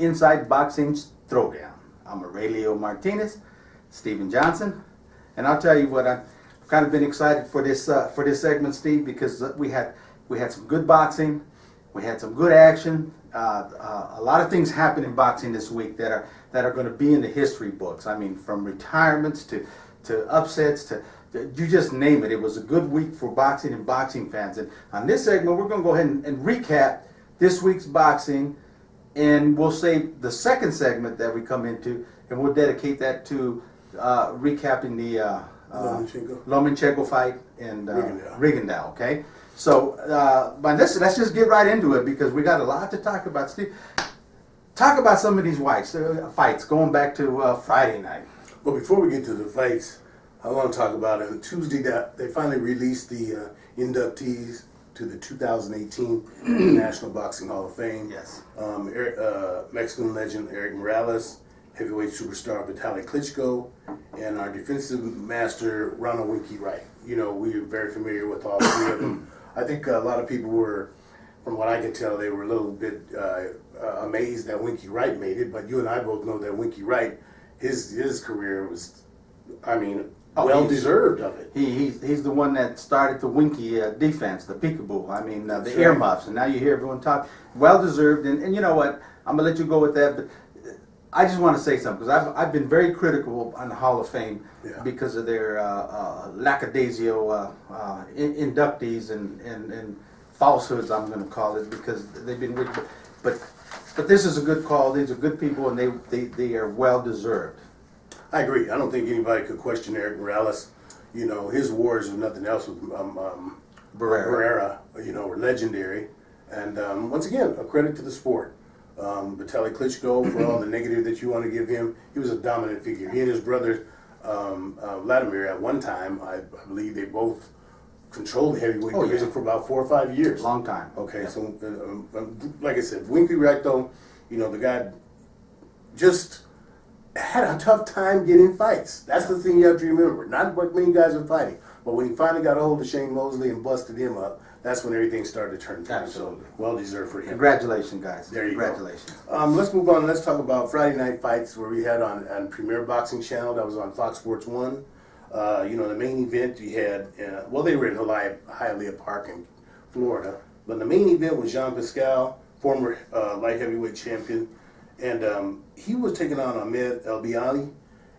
Inside Boxing's Throwdown. I'm Aurelio Martinez, Steven Johnson, and I'll tell you what, I've kind of been excited for this segment, Steve, because we had some good boxing, we had some good action. A lot of things happened in boxing this week that are going to be in the history books. I mean, from retirements to upsets to you just name it. It was a good week for boxing and boxing fans. And on this segment, we're going to go ahead and recap this week's boxing, and we'll save the second segment that we come into, and we'll dedicate that to recapping the Lomachenko fight and Rigondeaux. Okay, so but let's just get right into it, because we got a lot to talk about. Steve, talk about some of these fights going back to Friday night. Well, before we get to the fights, I want to talk about it. On Tuesday, they finally released the inductees to the 2018 National Boxing Hall of Fame. Yes. Mexican legend Erik Morales, heavyweight superstar Vitaly Klitschko, and our defensive master Ronald Winky Wright. You know, we are very familiar with all three of them. I think a lot of people were, from what I can tell, they were a little bit amazed that Winky Wright made it, but you and I both know that Winky Wright, his career was, I mean, well deserved of it. He's the one that started the Winky defense, the peekaboo. I mean, the earmuffs, and now you hear everyone talk. Well deserved, and you know what? I'm gonna let you go with that, but I just want to say something, because I've been very critical on the Hall of Fame because of their lackadaisio inductees and falsehoods, I'm going to call it, because they've been rigged. But this is a good call. These are good people, and they are well deserved. I agree. I don't think anybody could question Erik Morales. You know, his wars are nothing else with Barrera, you know, were legendary. And once again, a credit to the sport. Vitaly Klitschko, for all the negative that you want to give him, he was a dominant figure. He and his brother Vladimir, at one time, I believe they both controlled the heavyweight division for about 4 or 5 years. Long time. Okay, yeah. So like I said, Winky Wright, though, you know, the guy just had a tough time getting fights. That's the thing you have to remember. Not what many guys are fighting, but when he finally got a hold of Shane Mosley and busted him up, that's when everything started to turn. Absolutely. So well deserved for him. Congratulations, guys. There you go. Let's move on. Let's talk about Friday night fights where we had on Premier Boxing Channel. That was on Fox Sports 1. You know, the main event you had, well, they were in Hialeah Park in Florida. But the main event was Jean Pascal, former light heavyweight champion. And he was taking on Ahmed Elbiali.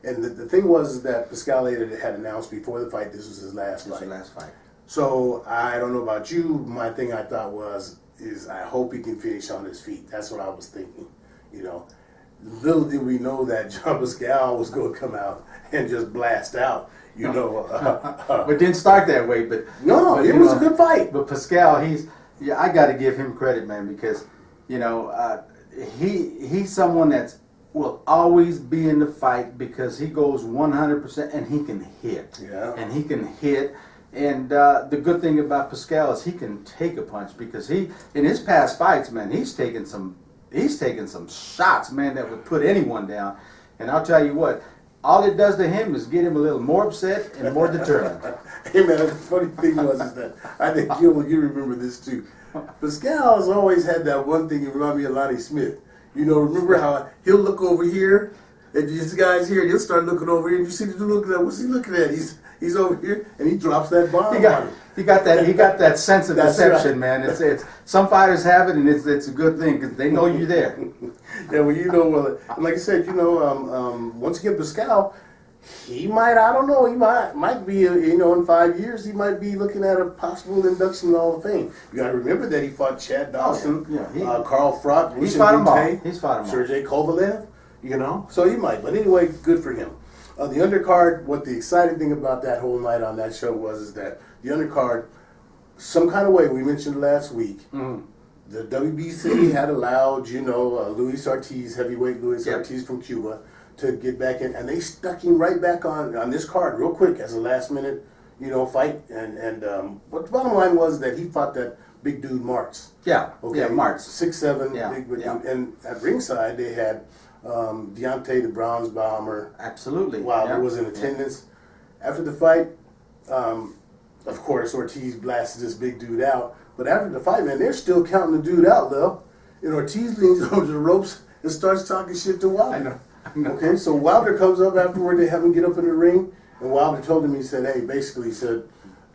And the thing was that Pascal had announced before the fight this was his last fight. So I don't know about you. My thing I thought is I hope he can finish on his feet. That's what I was thinking. You know, little did we know that Jean Pascal was going to come out and just blast out. You know, it didn't start that way. But no, it was a good fight. But Pascal, I got to give him credit, man, because you know he's someone that will always be in the fight because he goes 100% and he can hit. Yeah. And he can hit. And the good thing about Pascal is he can take a punch, because in his past fights, man, he's taken some shots, man, that would put anyone down. And I'll tell you what, all it does to him is get him a little more upset and more determined. Hey, man, the funny thing is that I think you remember this too. Pascal has always had that one thing that reminded me of Lonnie Smith. You know, remember how he'll look over here, and this guy's here, and he'll start looking over here, and you see the dude looking at, what's he looking at? He's over here, and he drops that bomb. He got that sense of deception, right. Man. It's some fighters have it, and it's a good thing because they know you're there. Yeah, well, you know, like I said, you know, once again, Pascal, he might, I don't know, he might be, you know, in 5 years, he might be looking at a possible induction in the Hall of Fame. You got to remember that he fought Chad Dawson, Carl Froch, he's fought them all. Sergey Kovalev, you know, so he might. But anyway, good for him. The undercard, what the exciting thing about that whole night on that show was that the undercard, some kind of way, we mentioned last week, the WBC had allowed, you know, Luis Ortiz, heavyweight Luis Ortiz from Cuba, to get back in, and they stuck him right back on this card real quick as a last minute, you know, fight. And what the bottom line was that he fought that big dude Martz. Yeah, okay, yeah, Martz. 6'7", big dude. And at ringside they had Deontay the Bronze Bomber. Absolutely. Wilder was in attendance. After the fight, of course, Ortiz blasted this big dude out. But after the fight, man, they're still counting the dude out, though. And Ortiz leans over the ropes and starts talking shit to Wilder. I know. Okay, so Wilder comes up afterward. They have him get up in the ring, and Wilder told him, he said, hey, basically, he said,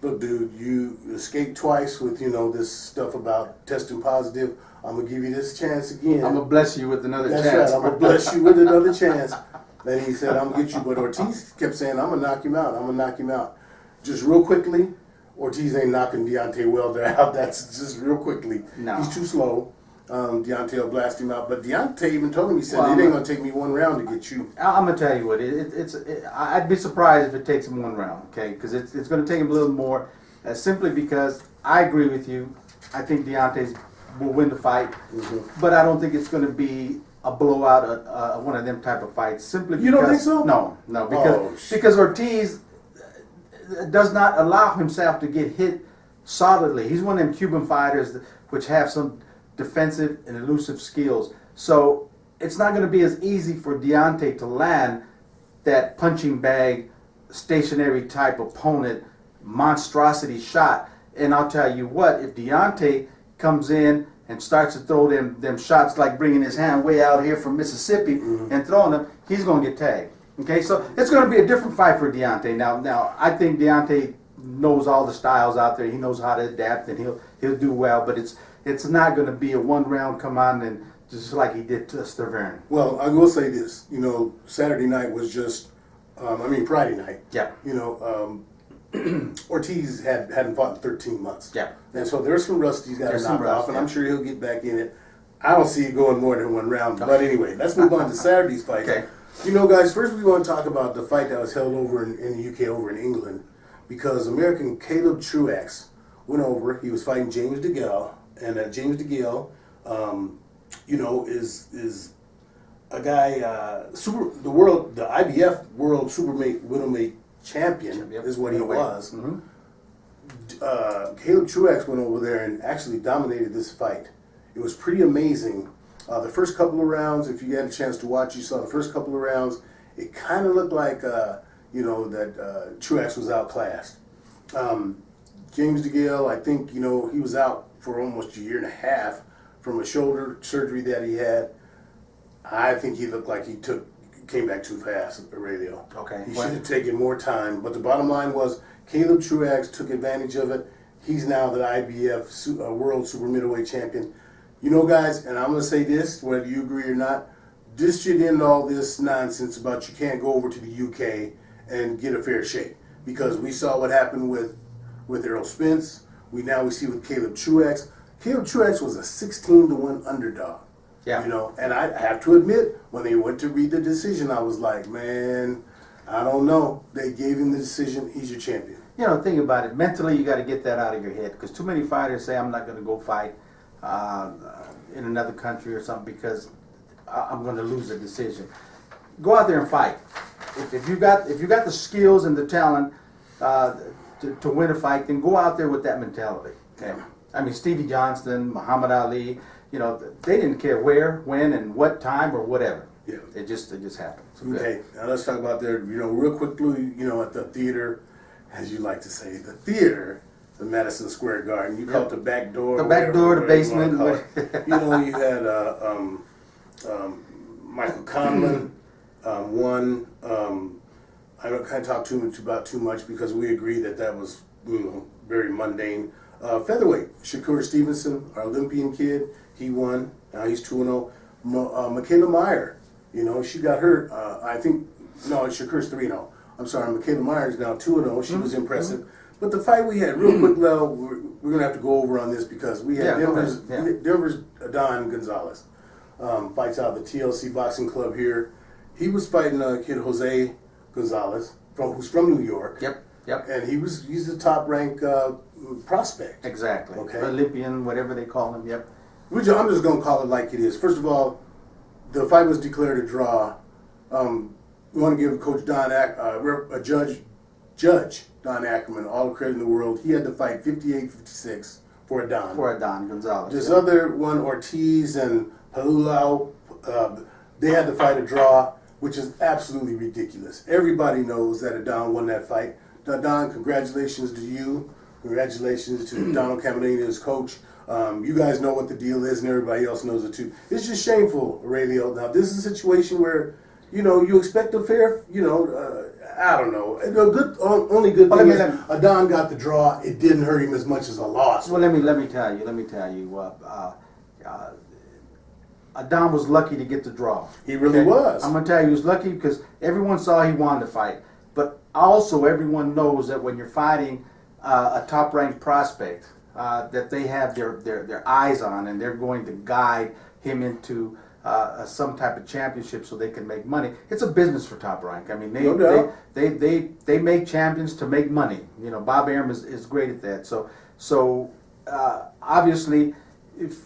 look, dude, you escaped twice with, this stuff about testing positive. I'm going to give you this chance again. I'm going to bless you with another chance. That's right. I'm going to bless you with another chance. Then he said, I'm going to get you. But Ortiz kept saying, I'm going to knock him out. I'm going to knock him out. Just real quickly, Ortiz ain't knocking Deontay Wilder out. That's just real quickly. No. He's too slow. Deontay will blast him out. But Deontay even told him, he said, it ain't going to take me one round to get you. I'm going to tell you what, I'd be surprised if it takes him one round, okay? Because it's going to take him a little more, simply because I agree with you. I think Deontay will win the fight, but I don't think it's going to be a blowout, one of them type of fights. Simply because, you don't think so? No, because Ortiz does not allow himself to get hit solidly. He's one of them Cuban fighters which have some defensive and elusive skills. So it's not going to be as easy for Deontay to land that punching bag, stationary type opponent, monstrosity shot. And I'll tell you what, if Deontay comes in and starts to throw them shots like bringing his hand way out here from Mississippi and throwing them, he's going to get tagged. Okay, so it's going to be a different fight for Deontay. Now I think Deontay knows all the styles out there. He knows how to adapt, and he'll do well. But it's not going to be a one round come on and just like he did to Stavern. Well, I will say this. Saturday night was just, Friday night. Yeah. Ortiz hadn't fought in 13 months. Yeah. And so there's some rust he's got to knock off, and I'm sure he'll get back in it. I don't see it going more than one round. But anyway, let's move on to Saturday's fight. Okay. Guys, first we want to talk about the fight that was held over in the UK, over in England, because American Caleb Truax went over. He was fighting James DeGale, and James DeGale, is a guy, the IBF World Supermate Middleweight Champion is what he was. Caleb Truax went over there and actually dominated this fight. It was pretty amazing. The first couple of rounds, if you had a chance to watch, you saw the first couple of rounds. It kind of looked like, that Truax was outclassed. James DeGale, I think, he was out for almost a year and a half from a shoulder surgery that he had. I think he looked like he came back too fast, Aurelio. Okay. He should have taken more time. But the bottom line was Caleb Truax took advantage of it. He's now the IBF World Super Middleweight Champion. Guys, and I'm going to say this, whether you agree or not, this should end all this nonsense about you can't go over to the UK and get a fair shake. Because we saw what happened with Errol Spence. We see with Caleb Truax. Caleb Truax was a 16-1 underdog. Yeah. And I have to admit, when they went to read the decision, I was like, man, I don't know. They gave him the decision. He's your champion. Think about it. Mentally, you got to get that out of your head, because too many fighters say, I'm not going to go fight in another country or something because I'm going to lose a decision. Go out there and fight. If you got the skills and the talent to win a fight, then go out there with that mentality. Okay. Stevie Johnston, Muhammad Ali, they didn't care where, when, and what time or whatever. Yeah. It just happened. So okay. Now let's talk about there. Real quickly. At the theater, as you like to say, the theater. The Madison Square Garden. You call it the back door. The back door, the basement. You had Michael Conlon won. I don't kind of talk too much because we agree that was very mundane. Featherweight, Shakur Stevenson, our Olympian kid, he won. Now he's 2-0. Michaela Meyer, she got hurt. Shakur's 3-0. I'm sorry, Michaela Meyer is now 2-0. She was impressive. But the fight we had, real quick, Lel, we're going to have to go over on this because we had Denver's Don Gonzalez. Fights out of the TLC Boxing Club here. He was fighting kid Jose Gonzalez, who's from New York. Yep. And he's the top-ranked prospect. Exactly. Okay. Olympian, whatever they call him, yep. I'm just going to call it like it is. First of all, the fight was declared a draw. We want to give Coach Judge Don Ackerman all the credit in the world. He had to fight 58-56 for a Don. For a Don Gonzalez. This other one, Ortiz and Palulau, they had to fight a draw, which is absolutely ridiculous. Everybody knows that a Don won that fight. Don, congratulations to you. Congratulations to Donald Caminiti, his coach. You guys know what the deal is, and everybody else knows it too. It's just shameful, Aurelio. Now, this is a situation where, you know, you expect a fair, you know, I don't know. Only good thing is Adon got the draw. It didn't hurt him as much as a loss. Well, let me tell you. Adon was lucky to get the draw. He really was. I'm gonna tell you, he was lucky because everyone saw he wanted to fight, but also everyone knows that when you're fighting a top-ranked prospect, that they have their eyes on, and they're going to guide him into some type of championship so they can make money. It's a business for Top Rank. I mean, they make champions to make money. You know, Bob Arum is great at that. So obviously,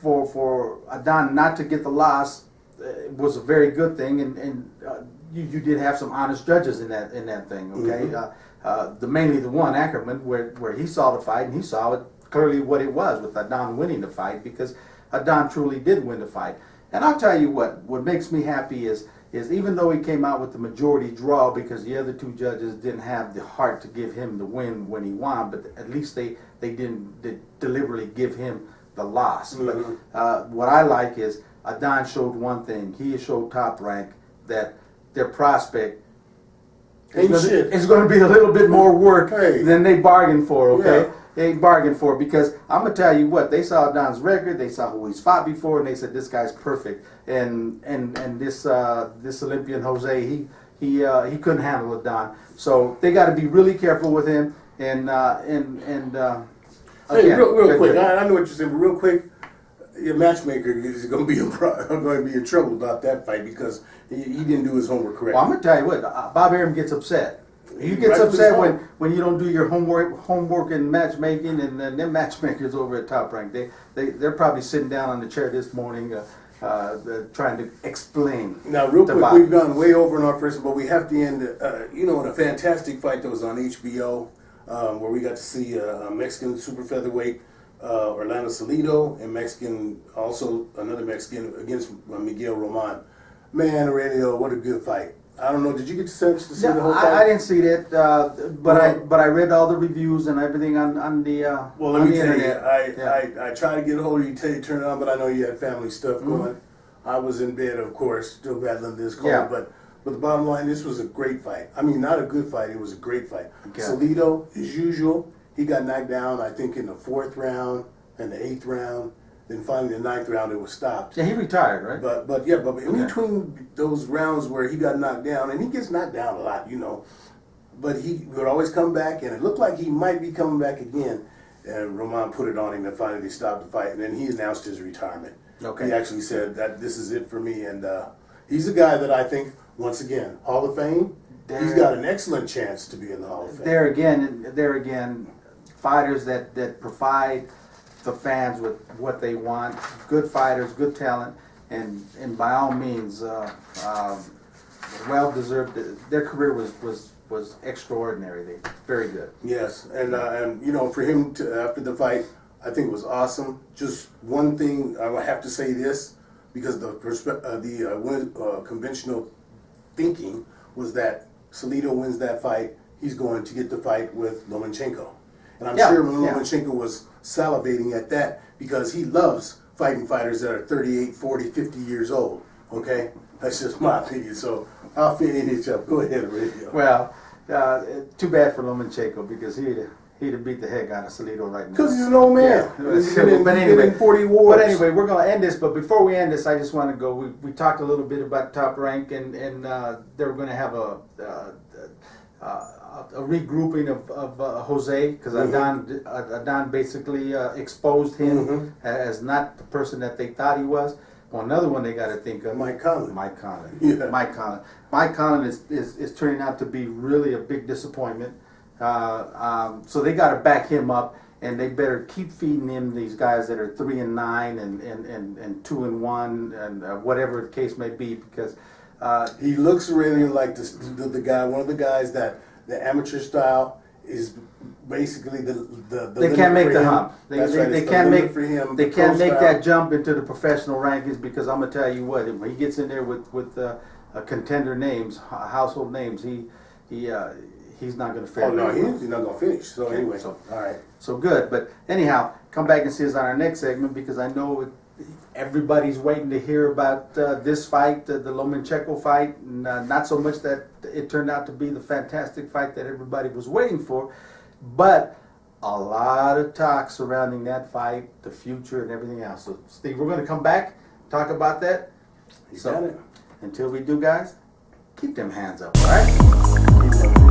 for Adon not to get the loss was a very good thing, and you did have some honest judges in that thing. Okay, mainly the one Ackerman where he saw the fight and he saw it clearly what it was with Adon winning the fight, because Adon truly did win the fight. And I'll tell you what makes me happy is even though he came out with the majority draw, because the other two judges didn't have the heart to give him the win when he won, but at least they didn't deliberately give him the loss. But what I like is Adon showed one thing. He showed Top Rank that their prospect is going to be a little bit more work than they bargained for, okay? Yeah. They bargained for, because I'm going to tell you what, they saw Adon's record, they saw who he's fought before, and they said, this guy's perfect. And this Olympian Jose, he couldn't handle Adon. So they got to be really careful with him. And hey, real quick, I know what you're saying, but real quick, your matchmaker is going to be in trouble about that fight because he didn't do his homework correctly. Well, I'm going to tell you what, Bob Arum gets upset. He gets upset when you don't do your homework in matchmaking, and then matchmakers over at Top Rank, they're probably sitting down on the chair this morning trying to explain. Now, real quick, we've gone way over in our first, but we have to end, in a fantastic fight that was on HBO, where we got to see a Mexican super featherweight, Orlando Salido, and another Mexican against Miguel Roman. Man, Aurelio, what a good fight. I don't know. Did you get the chance to see the whole fight? I didn't see it, but I read all the reviews and everything on the well, let me tell you, I tried to get a hold of you, tell you to turn it on, but I know you had family stuff going. I was in bed, of course, still battling this cold. Yeah. But the bottom line, this was a great fight. I mean, not a good fight. It was a great fight. Okay. Salido, as usual, he got knocked down, I think, in the 4th round and the 8th round. Then finally, the 9th round, it was stopped. Yeah, he retired, right? But in between those rounds where he got knocked down, and he gets knocked down a lot, but he would always come back, and it looked like he might be coming back again. And Roman put it on him, and finally they stopped the fight, and then he announced his retirement. Okay. He actually said that this is it for me, and he's a guy that I think, once again, Hall of Fame. He's got an excellent chance to be in the Hall of Fame. There again, fighters that provide the fans with what they want, good fighters, good talent, and by all means, well deserved. Their career was extraordinary. Very good. Yes, and for him to, after the fight, I think it was awesome. Just one thing, I have to say this, because the conventional thinking was that Salido wins that fight, he's going to get the fight with Lomachenko. And I'm sure Lomachenko was salivating at that because he loves fighting fighters that are 38, 40, 50 years old. Okay? That's just my opinion. So I'll finish up. Go ahead, Radio. Well, too bad for Lomachenko because he'd have beat the heck out of Salido right now. Because he's an old man. Yeah. But anyway, we're going to end this. But before we end this, I just want to go. We talked a little bit about Top Rank, and they were going to have a regrouping of Jose, because Adon basically exposed him as not the person that they thought he was. Well, another one they got to think of, Mike Conlon. Yeah. Mike Conlon is turning out to be really a big disappointment. So they got to back him up, and they better keep feeding him these guys that are 3-9 and 2-1 and whatever the case may be, because he looks really like the guy, one of the guys that the amateur style is basically they can't make the hump. They can't make that jump into the professional rankings, because I'm gonna tell you what, when he gets in there with contender names, household names, he's not gonna finish. Oh no, he's not gonna finish. So anyway, so all right. So good, but anyhow, come back and see us on our next segment, because I know everybody's waiting to hear about this fight, the Lomachenko fight, and not so much that it turned out to be the fantastic fight that everybody was waiting for, but a lot of talk surrounding that fight, the future, and everything else. So, Steve, we're going to come back, talk about that. You got it. Until we do, guys, keep them hands up, all right? Keep them